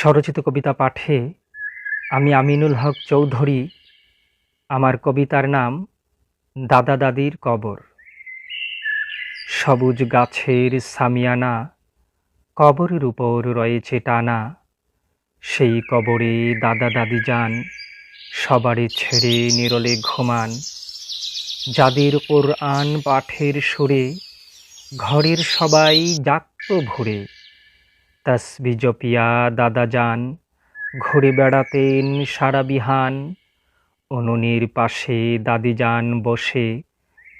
স্বরচিত কবিতা পাঠে আমি আমিনুল হক চৌধুরী। আমার কবিতার নাম দাদা দাদির কবর। সবুজ গাছের সামিয়ানা কবরের উপর রয়েছে টানা, সেই কবরে দাদা দাদি যান সবারে ছেড়ে নিরলে ঘুমান। যাদের কোরআন পাঠের সুরে ঘরের সবাই জাগত ভোরে, তাসবিহ জপিয়া দাদা যান ঘুরে বেড়াতেন সারা বিহান। উনুনের পাশে দাদি যান বসে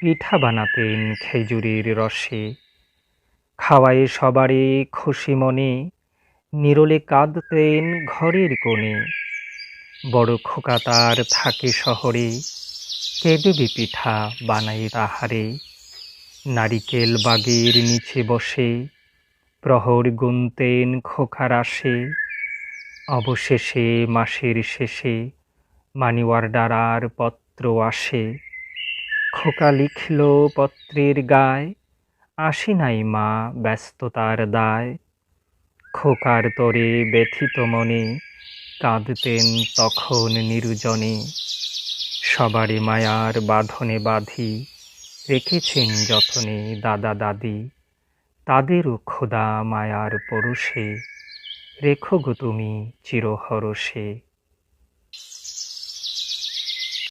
পিঠা বানাতেন খেজুরের রসে। খাওয়ায়ে সবারে খুশি মনে নিরলে কাঁদতেন ঘরের কোণে। বড় খোকা তার থাকে শহরে, কেঁদে পিঠা বানাই তাহারে। নারিকেল বাগের নিচে বসে প্রহর গুনতেন খোকার আসে। অবশেষে মাসের শেষে মানি অর্ডার পত্র আসে। খোকা লিখল পত্রের গায়, আসি নাই মা ব্যস্ততার দায়। খোকার তরে ব্যথিত মনে কাঁদতেন তখন নির্জনে। সবারে মায়ার বাঁধনে বাঁধি রেখেছেন যতনে দাদা দাদি। তাদেরও খোদা মায়ার পরশে রেখো গো তুমি চিরহরষে।